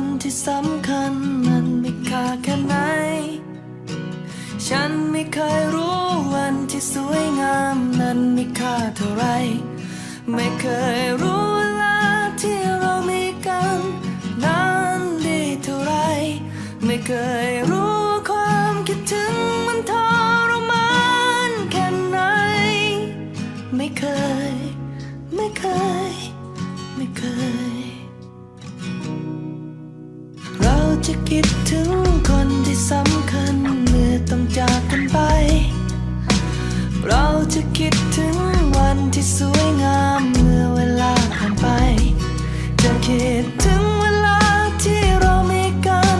คนที่สำคัญมันมีค่าแค่ไหนฉันไม่เคยรู้วันที่สวยงามนั้นมีค่าเท่าไรไม่เคยรู้เวลาที่เรามีกันนั้นดีเท่าไรไม่เคยรู้ความคิดถึงมันทรมานแค่ไหนไม่เคยเราจะคิดถึงคนที่สำคัญเมื่อต้องจากกันไปเราจะคิดถึงวันที่สวยงามเมื่อเวลาผ่านไปจะคิดถึงเวลาที่เรามีกัน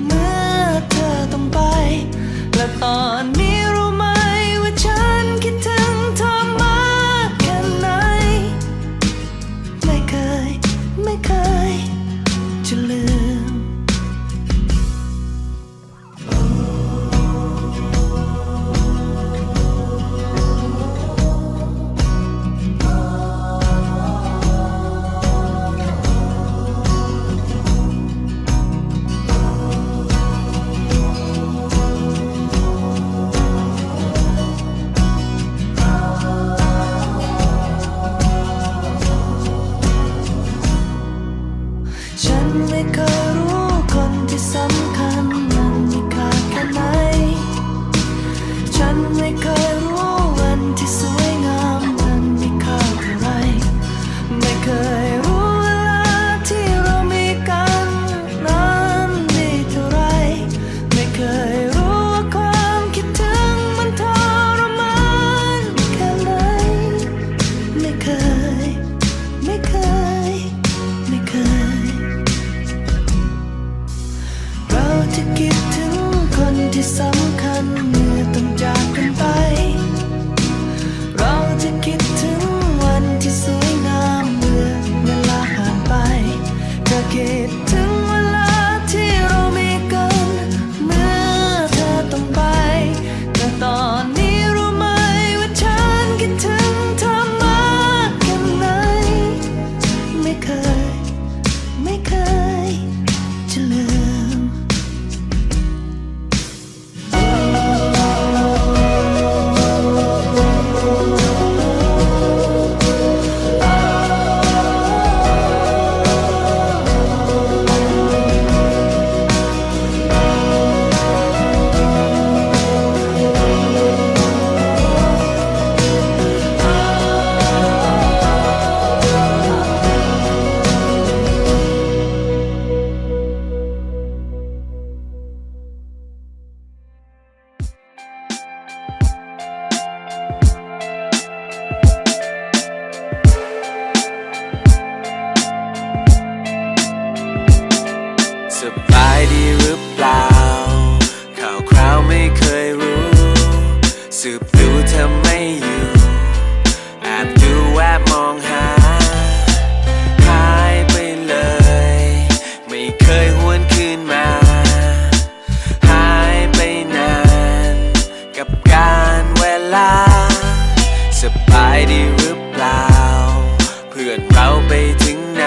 เมื่อเธอต้องไปและตอนนี้รู้ไหมว่าฉันคิดถึงเธอมากแค่ไหนไม่เคยจะลืมฉันไม่เคยรู้คนที่สำคัญมันมีค่าแค่ไหนฉันไม่เคยรู้วันที่สวยงามมันมีค่าเท่าไรไม่เคยรู้เวลาที่เรามีกันนั้นดีเท่าไรไม่เคยรู้ว่าความคิดถึงมันทรมานแค่ไหนไม่เคยเราจะคิดถึงคนที่สำคัญเมื่อต้องจากกันไปเราจะคิดถึงวันที่สวยงามเมื่อเวลาผ่านไปจะคิดถึงเวลาที่เรามีกันเมื่อเธอต้องไปแต่ตอนนี้รู้ไหมว่าฉันคิดถึงเธอมากแค่ไหนไม่เคยจะลืมสบายดีหรือเปล่าข่าวคราวไม่เคยรู้สืบดูเธอไม่อยู่แอบดูแวบมองหาหายไปเลยไม่เคยหวนคืนมาหายไปนานกับการเวลาสบายดีหรือเปล่าเพื่อนเราไปถึงไหน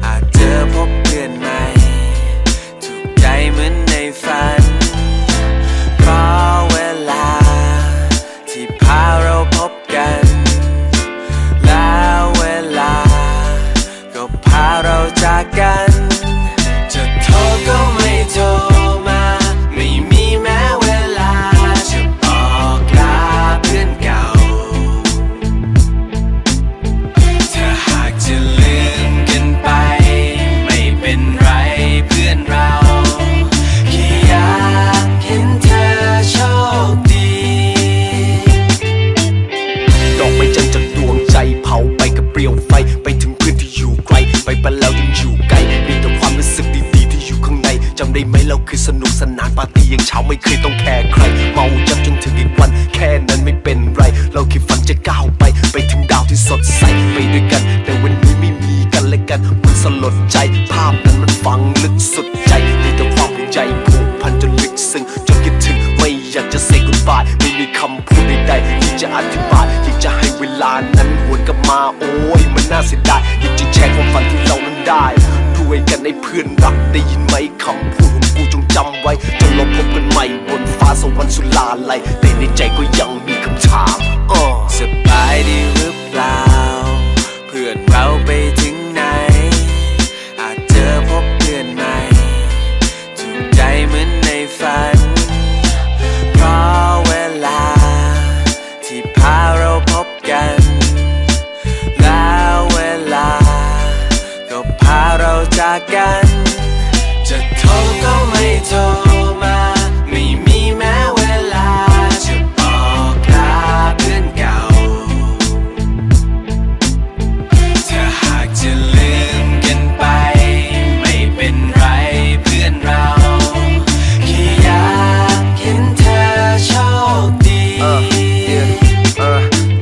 อาจเจอพบเพื่อนใหม่ถูกใจเหมือนในฝันเพราะเวลาที่พาเราพบกันแล้วเวลาก็พาเราจากกันจะโทรก็ไม่โทรมาไม่มีแม้เวลาจะบอกลาเพื่อนเก่าถ้าหากจะลืมกันไปไม่เป็นไรเพื่อนเราแค่อยากเห็นเธอโชคดีดอกไม้จันทร์จากดวงใจเผาไปกับเปลวไฟไปถึงเพื่อนที่อยู่ไกลไปปันแล้วยังอยู่ไกลมีแต่ความรู้สึกดีๆที่อยู่ข้างในจำได้ไหมเราเคยสนุกสนานปาร์ตี้ยังเช้าไม่เคยต้องแคร์ใครเมาจับจนถึงอีกวันแค่นั้นไม่เป็นไรเราแค่ฝันจะก้าวไปถึงดาวที่สดใสไปด้วยกันแต่วันนี้ไม่มีกันและกันมันสลดใจภาพนั้นมันฝังลึกสุดใจมีแต่ความห่วงใยผูกพันจนลึกซึ้งจนคิดถึงไม่อยากจะ say goodbye ไม่มีคำพูดใดๆที่จะอธิบายอยากจะให้เวลานั้นหวนกลับมาโอ้ยมันน่าเสียดายอยากจะแชร์ความฝันที่เรานั้นได้ทุก ด้วยกันให้เพื่อนรักได้ยินไหมคำพูดของกูจงจำไว้จนเราพบกันใหม่บนฟ้าสวรรค์สุลาลัยแต่ในใจก็ยังมีคำถามสบายดีหรือเปล่าเพื่อนเราไปถึงไหนอาจเจอพบเพื่อนใหม่ถูกใจเหมือนในฝันเพราะเวลาที่พาเราพบกันแล้วเวลาก็พาเราจากกันจะโทรก็ไม่โทรมาไม่มีแม้เวลาจะบอกลาเพื่อนเก่าถ้าหากจะลืมกันไปไม่เป็นไรเพื่อนเราแค่อยากเห็นเธอโชคดี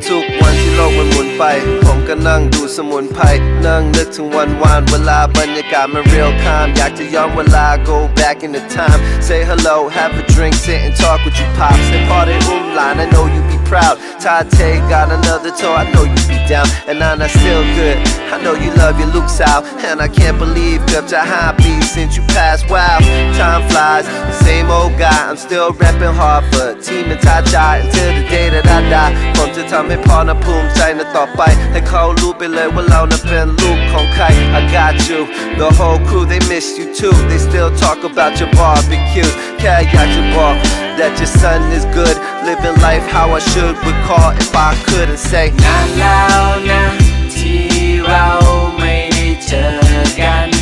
ทุกวันที่โลกมันหมุนไปผมก็นั่งดูสมุนไพรนั่งนึกถึงวันวานเวลาบรรยากาศมัน real calm อยากจะย้อนเวลา go back in the time say hello have a drink sit and talk with you pops and party line I know you be proud Tate got another tour I know you be down and Nana still good I know you love your Luke South and I can't believe เกือบจะ5 ปี since you passed wow time flies same old guy I'm still rapping hard but ที่มันท้าทาย until the day that I die ผมจะทำให้พ่อน่ะภูมิใจนะต่อไปให้เขารู้ไปเลยว่าเราน่ะเป็นลูกของใคร I got you the whole crew they miss you too they still talk about your barbecue แค่อยากจะบอก that your son is good living life how I should recall if I couldn't say นานแล้วนะที่เราไม่ได้เจอกัน